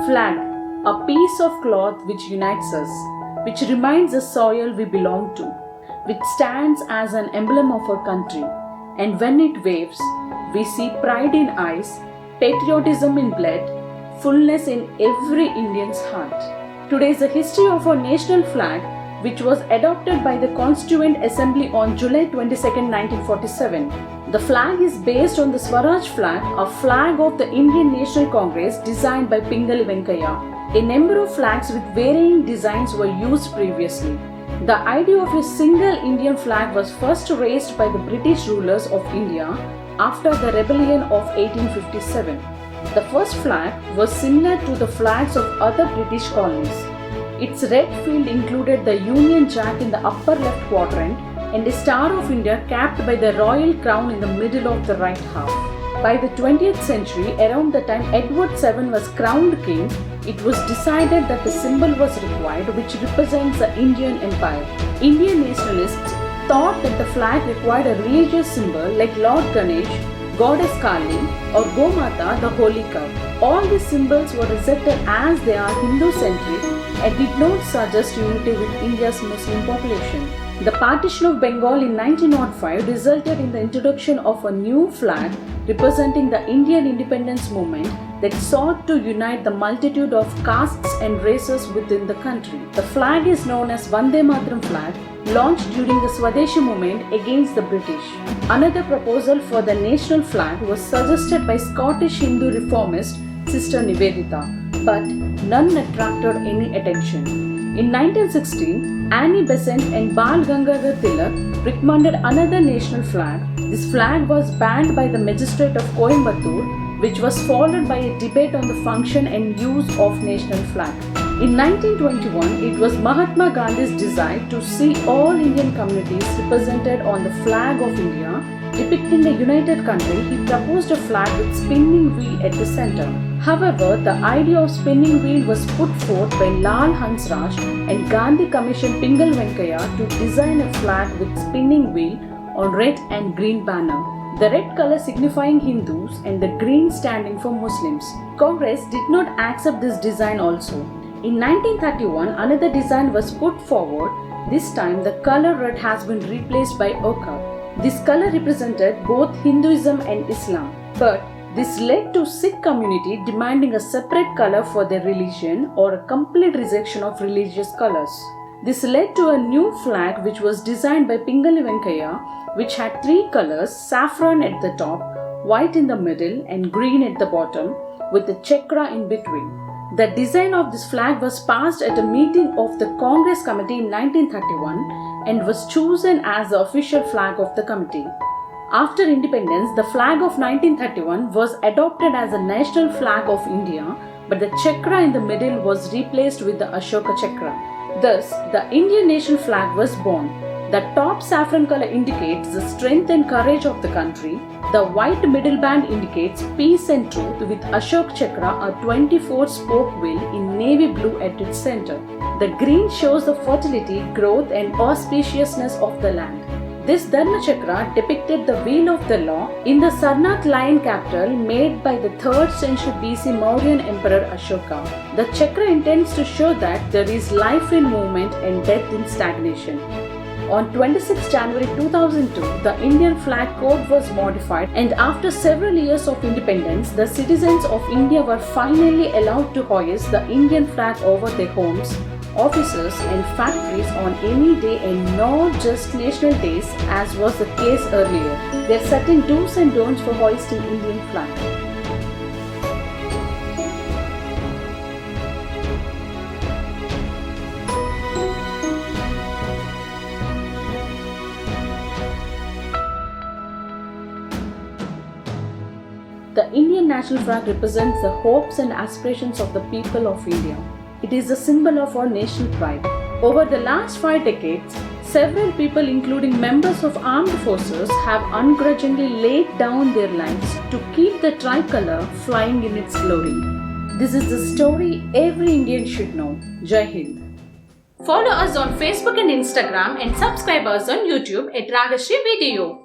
Flag, a piece of cloth which unites us, which reminds the soil we belong to, which stands as an emblem of our country. And when it waves, we see pride in eyes, patriotism in blood, fullness in every Indian's heart. Today is the history of our national flag, which was adopted by the Constituent Assembly on July 22, 1947. The flag is based on the Swaraj flag, a flag of the Indian National Congress designed by Pingali Venkaiah. A number of flags with varying designs were used previously. The idea of a single Indian flag was first raised by the British rulers of India after the rebellion of 1857. The first flag was similar to the flags of other British colonies. Its red field included the Union Jack in the upper left quadrant and a Star of India capped by the royal crown in the middle of the right half. By the 20th century, around the time Edward VII was crowned king, it was decided that a symbol was required which represents the Indian Empire. Indian nationalists thought that the flag required a religious symbol like Lord Ganesh, Goddess Kali or Gomata, the holy cow. All these symbols were rejected as they are Hindu-centric and did not suggest unity with India's Muslim population. The partition of Bengal in 1905 resulted in the introduction of a new flag representing the Indian independence movement that sought to unite the multitude of castes and races within the country. The flag is known as Vande Mataram flag, launched during the Swadeshi movement against the British. Another proposal for the national flag was suggested by Scottish Hindu reformist Sister Nivedita, but none attracted any attention. In 1916, Annie Besant and Bal Gangadhar Tilak recommended another national flag. This flag was banned by the magistrate of Coimbatore, which was followed by a debate on the function and use of national flag. In 1921, it was Mahatma Gandhi's desire to see all Indian communities represented on the flag of India. Depicting a united country, he proposed a flag with spinning wheel at the center. However, the idea of spinning wheel was put forth by Lal Hansraj and Gandhi commissioned Pingal Venkaiah to design a flag with spinning wheel on red and green banner. The red color signifying Hindus and the green standing for Muslims. Congress did not accept this design also. In 1931, another design was put forward. This time, the color red has been replaced by ochre. This color represented both Hinduism and Islam. But this led to Sikh community demanding a separate color for their religion or a complete rejection of religious colors. This led to a new flag which was designed by Pingali Venkaiah, which had three colors: saffron at the top, white in the middle and green at the bottom, with a chakra in between. The design of this flag was passed at a meeting of the Congress Committee in 1931 and was chosen as the official flag of the committee. After independence, the flag of 1931 was adopted as the national flag of India, but the chakra in the middle was replaced with the Ashoka chakra. Thus, the Indian national flag was born. The top saffron color indicates the strength and courage of the country. The white middle band indicates peace and truth with Ashok Chakra, a 24-spoke wheel in navy blue at its center. The green shows the fertility, growth and auspiciousness of the land. This Dharma Chakra depicted the wheel of the law in the Sarnath lion capital made by the 3rd century BC Mauryan Emperor Ashoka. The chakra intends to show that there is life in movement and death in stagnation. On 26 January 2002, the Indian flag code was modified, and after several years of independence, the citizens of India were finally allowed to hoist the Indian flag over their homes, offices and factories on any day and not just national days as was the case earlier. There are certain do's and don'ts for hoisting Indian flag. The Indian national flag represents the hopes and aspirations of the people of India. It is a symbol of our national pride. Over the last 5 decades, several people including members of armed forces have ungrudgingly laid down their lives to keep the tricolour flying in its glory. This is the story every Indian should know. Jai Hind. Follow us on Facebook and Instagram and subscribe us on YouTube at Ragashri Video.